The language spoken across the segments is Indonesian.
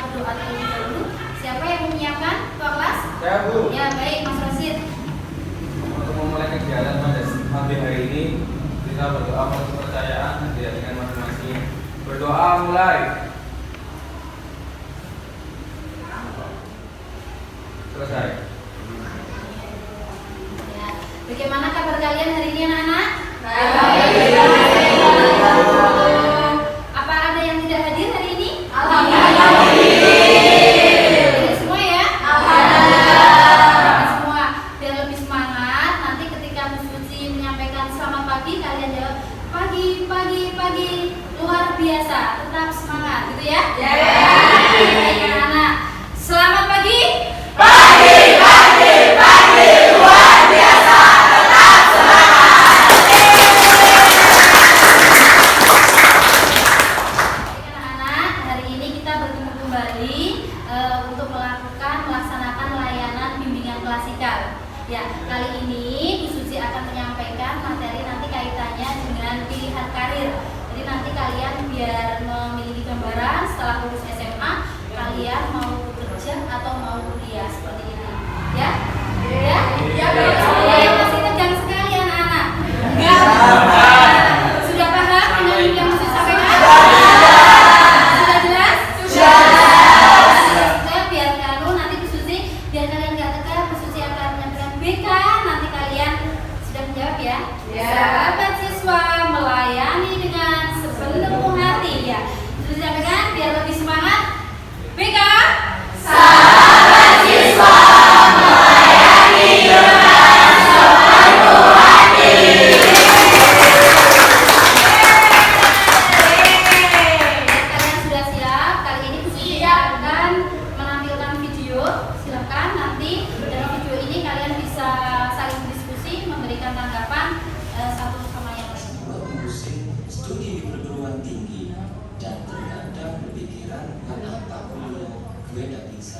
berdoa terlebih dahulu. Siapa yang menyiapkan ketua kelas? Saya, Bu. Ya, baik, Mas Rosid. Untuk memulai kegiatan pada pagi hari ini, kita berdoa untuk kepercayaan dan keyakinan masing-masing. Berdoa mulai. Selesai. Ya. Bagaimana kabar kalian hari ini, anak-anak? Baik. Apa ada yang tidak hadir hari ini? Alhamdulillah. Semua ya? Alhamdulillah. Semua. Biar lebih semangat, nanti ketika Bu Suci menyampaikan selamat pagi, kalian jawab pagi, pagi, pagi. Luar biasa. Tetap semangat, gitu ya? Ya. Baik, anak-anak. Selamat pagi. Pagi, pagi, pagi, luar biasa, tetap semangat. Anak-anak, hari ini kita bertemu kembali untuk melaksanakan layanan bimbingan klasikal. Ya, kali ini Bu Suci akan menyampaikan materi nanti kaitannya dengan pilihan karir. Jadi nanti kalian biar memiliki gambaran setelah lulus SMA, kalian mau bekerja atau mau kuliah seperti ini. Ya? Ya? Ya, Ya, masih tegang sekali anak-anak. Enggak. Sudah paham dengan yang mesti sampaikan? Sudah jelas? Sudah, biar kalau nanti Bu Suci, biar kalian nggak tegang, Bu Suci akan menyampaikan BK, nanti kalian sudah menjawab ya. Ya. Sahabat siswa melayani dengan sepenuh hati ya. Sudah sampaikan biar lebih semangat. BK. Sahabat siswa melayani dengan sepenuh hati. Kalian sudah siap? Kali ini Bu Suci akan menampilkan video. Silakan nanti dari video ini kalian bisa saling berdiskusi, memberikan tanggapan satu sama yang lain. Pusing studi di perguruan tinggi dan terkadang berpikiran kenapa kuliah gue gak bisa.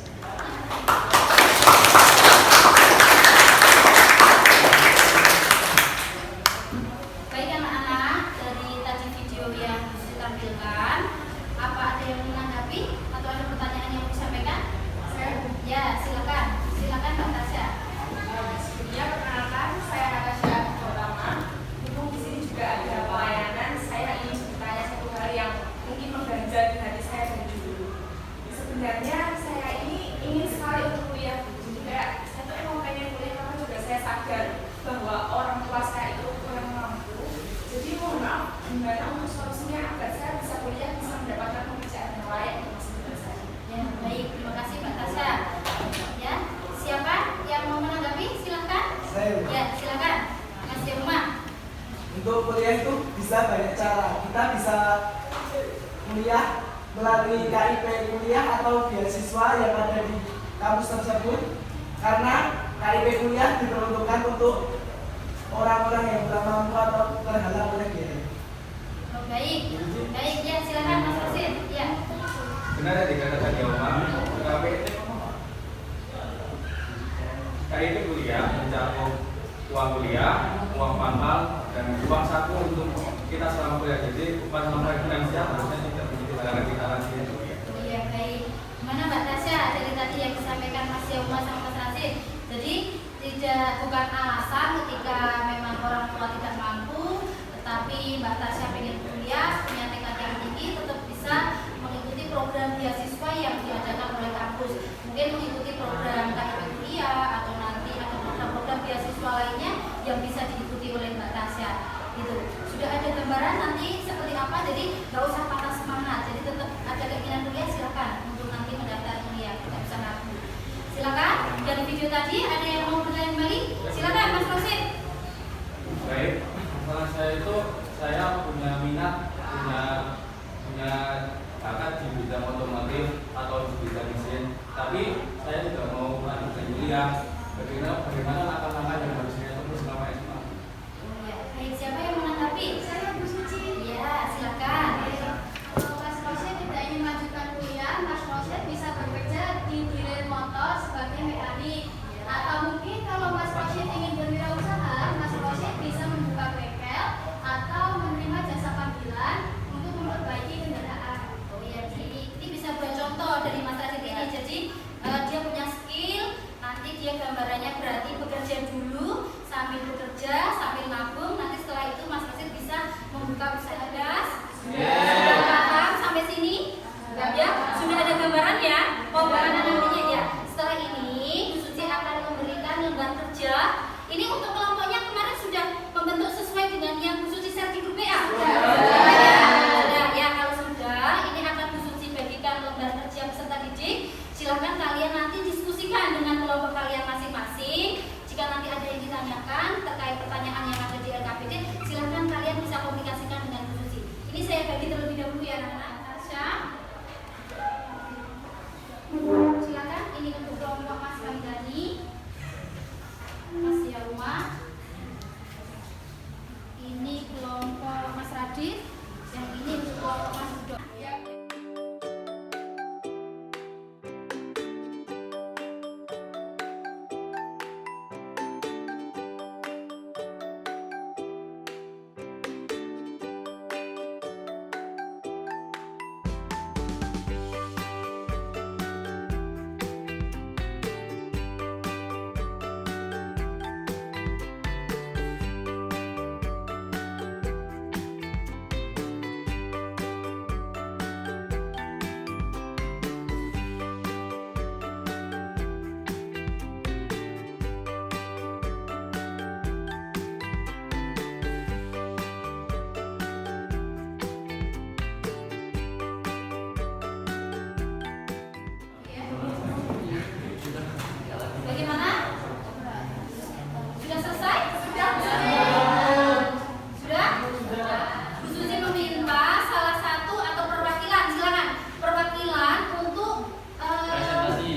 Baik anak-anak, dari tadi video yang saya tampilkan, apa ada yang menanggapi atau ada pertanyaan yang mau disampaikan? Ya, silakan. Silakan Mbak Tasya. Sebelumnya perkenalkan, saya Natasha Utama. Mumpung di sini juga ada pelayanan, saya ingin bertanya satu hal yang mungkin mengganjal di hati saya dari dulu. Sebenarnya saya ini ingin sekali untuk kuliah, juga saya tuh emang pengen kuliah karena juga saya sadar bahwa orang tua saya itu kurang mampu. Jadi mohon maaf, gimana untuk solusinya agar saya bisa kuliah, bisa mendapatkan pekerjaan yang layak di masa depan saya. Ya, baik. Terima kasih Mbak Tasya. Ya, siapa yang mau menanggapi? Silakan. Saya, Bu. Ya, silakan. Mas Firman. Untuk kuliah itu bisa banyak cara. Kita bisa kuliah melalui KIP kuliah atau beasiswa yang ada di kampus tersebut. Karena KIP kuliah diperuntukkan untuk orang-orang yang kurang mampu atau terhalang oleh biaya. Oh, baik. Baik, ya silakan Mas Rosid. Ya. Benar yang dikatakan Yoma, KIP kuliah mencakup uang kuliah, uang pangkal, dan uang saku untuk kita selama kuliah. Jadi masalah finansial harusnya tidak menjadi halangan kita nanti kuliah. Iya, baik. Mana Mbak Tasya dari tadi yang disampaikan Mas Yoma sama Mas Rasid. Jadi bukan alasan ketika memang orang tua tidak mampu, tetapi Mbak Tasya pengen kuliah, punya tekad yang tinggi, tetap bisa mengikuti program beasiswa yang diadakan oleh kampus. Mungkin mengikuti program KIP kuliah atau nanti ada program-program beasiswa lainnya yang bisa diikuti oleh Mbak Tasya. Gitu. Sudah ada gambaran nanti seperti apa, jadi nggak usah patah semangat. Jadi tetap ada keinginan kuliah, silakan untuk nanti mendaftar kuliah, tidak bisa ragu. Silakan. Dari video tadi ada yang mau bertanya kembali? Silakan Mas Rosid. Baik, masalah saya itu saya punya minat, punya bakat di bidang otomotif atau di bidang mesin, tapi saya tidak mau lanjutkan kuliah. Bagaimana langkah-langkah yang harus saya tempuh selama SMA? Ya, baik, siapa yang menanggapi? Saya Bu Suci. Ya, silakan. Kalau Mas Rosid tidak ingin melanjutkan kuliah, Mas Rosid bisa bekerja di dealer motor sebagai mekanik. Atau mungkin kalau Mas Rosid ingin berwirausaha, Mas Rosid bisa membuka bengkel atau menerima jasa panggilan untuk memperbaiki kendaraan. Oh ya, ini gambaran ya. Oh, bagaimana nantinya ya. Setelah ini Bu Suci akan memberikan lembar kerja. Ini untuk kelompoknya kemarin sudah membentuk sesuai dengan yang Bu Suci share di grup WA. Sudah ya, kalau sudah ini akan Bu Suci bagikan lembar kerja peserta didik. Silakan kalian nanti diskusikan dengan kelompok kalian masing-masing. Jika nanti ada yang ditanyakan terkait pertanyaan yang ada di LKPD, silakan kalian bisa komunikasikan dengan Bu Suci. Ini saya bagi terlebih dahulu ya anak-anak. Tasya, silakan. Ini untuk kelompok Mas Kamdani, Mas Yauma. Ini kelompok Mas Radit. Yang ini untuk kelompok Mas Udo. Bagaimana? Sudah selesai? Sudah? Bu Suci meminta salah satu atau perwakilan, silakan perwakilan untuk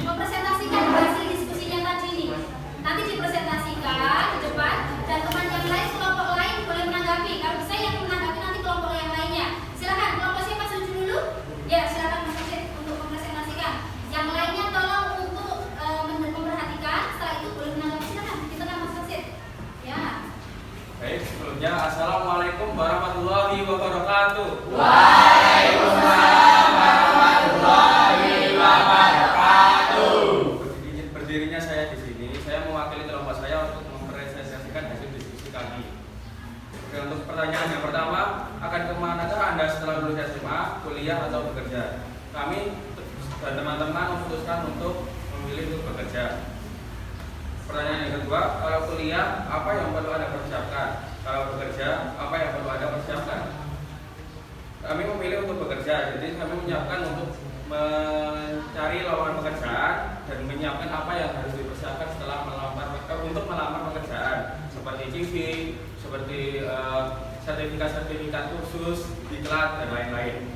mempresentasikan hasil diskusinya tadi ini. Nanti dipresentasikan di depan dan teman yang lain, kelompok lain boleh menanggapi. Kalau saya yang menanggapi nanti kelompok yang lainnya. Silakan, kelompok siapa setuju dulu? Ya, silakan Mas Suci untuk mempresentasikan. Yang lainnya tolong untuk memperhatikan. Setelah itu boleh menanggapi. Silakan, kita Mas Suci. Ya. Baik, sebelumnya Assalamualaikum warahmatullahi wabarakatuh. Waalaikumsalam warahmatullahi wabarakatuh. Berdirinya saya di sini, saya mewakili kelompok saya untuk mempresentasikan hasil diskusi kami. Oke, untuk pertanyaan yang pertama, akan kemanakah Anda setelah lulus SMA, kuliah atau bekerja? Kami dan teman-teman memutuskan untuk memilih untuk bekerja. Pertanyaan yang kedua, kalau kuliah, apa yang perlu Anda persiapkan? Kalau bekerja, apa yang perlu Anda persiapkan? Kami memilih untuk bekerja, jadi kami menyiapkan untuk mencari lowongan pekerjaan dan menyiapkan apa yang harus dipersiapkan setelah untuk melamar pekerjaan, seperti CV, seperti sertifikat-sertifikat khusus, diklat dan lain-lain.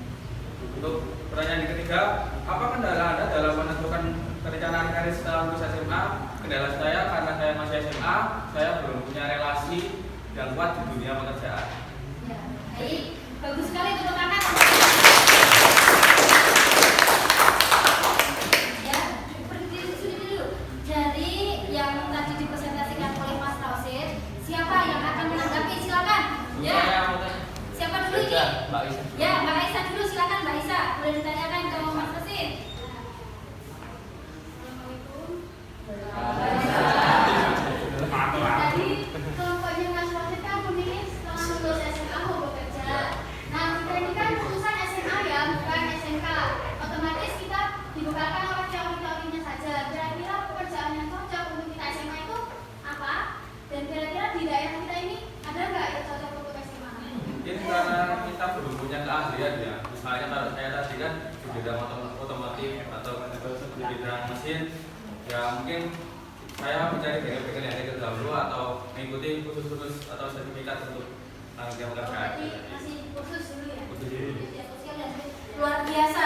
Untuk pertanyaan yang ketiga, apa kendala Anda dalam menentukan perencanaan karir setelah lulus SMA? Kendala saya karena saya masih SMA, saya belum punya relasi yang kuat di dunia pekerjaan. Ya, baik. Bagus sekali tepuk tangan. Ya, berdiri dulu. Jadi yang tadi dipresentasikan oleh Mas Tausid, siapa yang akan menanggapi? Silakan. Ya. Siapa dulu ini? Mbak Isa. Ya, Mbak Aisyah dulu, silakan Mbak Aisyah. Boleh ditanyakan ke Mas Tausid. Tadi kelompoknya Mas Rosid kan memilih setelah lulus SMA mau bekerja. Nah, kita ini kan lulusan SMA ya, bukan SMK. Otomatis kita dibukakan oleh teori-teorinya saja. Kira-kira pekerjaan yang cocok untuk kita SMA itu apa? Dan kira-kira di daerah kita ini ada nggak yang cocok untuk SMA? Mungkin karena kita belum punya keahlian ya. Misalnya kalau saya tadi kan di bidang otomotif atau di bidang mesin, ya mungkin saya mencari bengkel-bengkel yang ada dahulu atau mengikuti kursus-kursus atau sertifikat untuk yang pekerjaan. Jadi masih kursus dulu ya? Kursus dulu. Media sosial dan Luar biasa.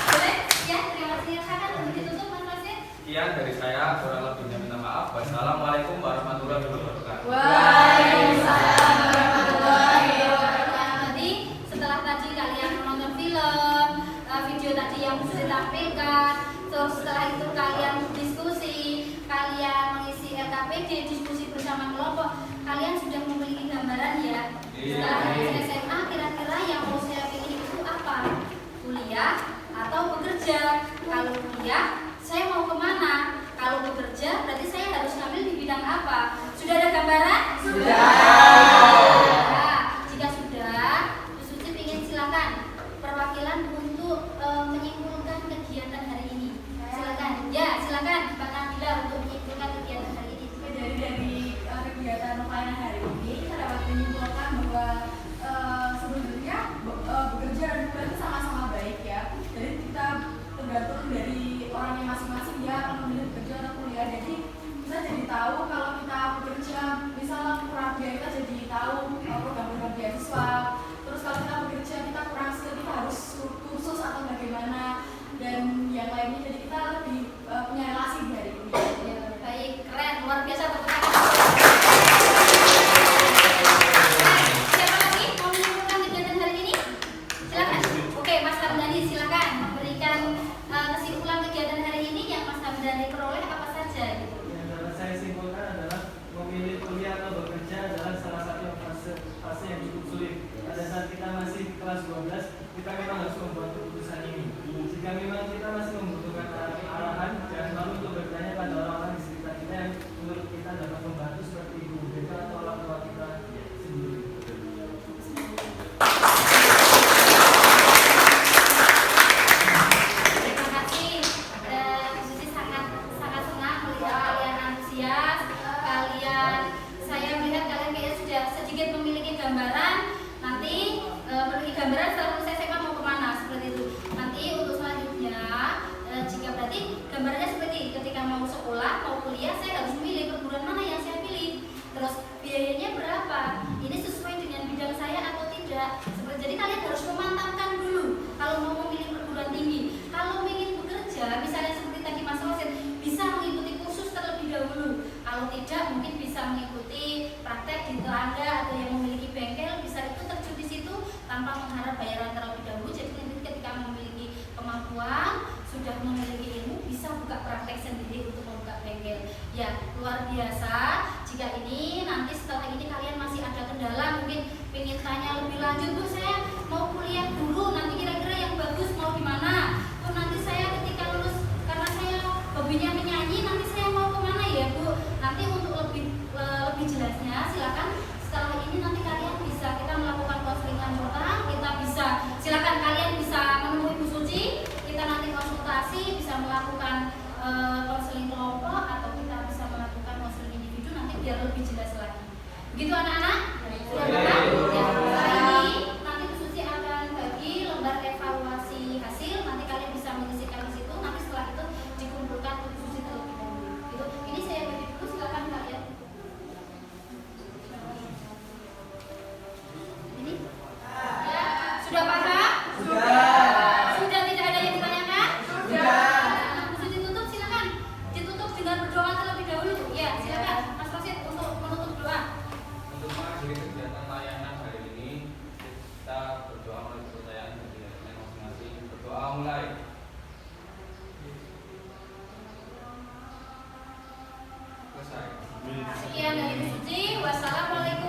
Boleh? Ya, terima kasih. Silakan untuk ditutup Mas Tausid. Sekian dari saya, kurang lebihnya minta maaf. Wassalamualaikum warahmatullahi wabarakatuh. Waalaikumsalam warahmatullahi wabarakatuh. Nanti setelah tadi kalian menonton film, video tadi yang sudah ditampilkan, terus setelah itu kalian diskusi, kalian mengisi LKPD, diskusi bersama kelompok, kalian sudah memiliki gambaran ya. Setelah lulus SMA, kira-kira yang mau saya pilih itu apa? Kuliah atau bekerja? Kalau kuliah, saya mau kemana? Kalau bekerja, berarti saya harus ngambil di bidang apa? Sudah ada gambaran? Sudah. Jika sudah, Bu Suci Jadi kalian harus memantapkan dulu kalau mau memilih perguruan tinggi. Kalau ingin bekerja, misalnya seperti tadi Mas Rosid, bisa mengikuti kursus terlebih dahulu. Kalau tidak, mungkin bisa mengikuti praktek di tetangga atau yang memiliki bengkel, bisa itu terjun di situ tanpa mengharap bayaran terlebih dahulu. Jadi nanti ketika memiliki kemampuan, sudah memiliki ilmu, bisa buka praktek sendiri untuk membuka bengkel. Ya, luar biasa. Jika ini nanti setelah ini kalian masih ada kendala, mungkin ingin tanya lebih lanjut, Bu, saya mau kuliah dulu, nanti kira-kira yang bagus mau di mana? Oh, nanti saya ketika lulus, karena saya hobinya menyanyi, nanti saya mau kemana ya, Bu? Nanti untuk lebih jelasnya, silakan setelah ini nanti kalian bisa, kita melakukan konseling lanjutan, kita bisa, silakan kalian bisa menemui Bu Suci, kita nanti konsultasi, bisa melakukan konseling kelompok atau kita bisa melakukan konseling individu, nanti biar lebih jelas lagi. Begitu anak-anak? Sudah paham? Ya, hari ini nanti Bu Suci akan bagi lembar evaluasi hasil, nanti kalian bisa mengisikan di situ, nanti setelah itu dikumpulkan Bu Suci terlebih dahulu. Gitu. Ini saya bagi dulu, silakan kalian. Ini? Ya, sudah paham? Sudah tidak ada yang ditanyakan? Bu Suci tutup, silakan. Ditutup dengan berdoa terlebih dahulu. Ya, silakan Mas Rosid untuk menutup doa. Untuk mengakhiri kegiatan layanan hari ini, kita berdoa melalui kepercayaan bagi hatinya masing-masing. Berdoa mulai. Selesai. Sekian dari Bu Suci. Wassalamualaikum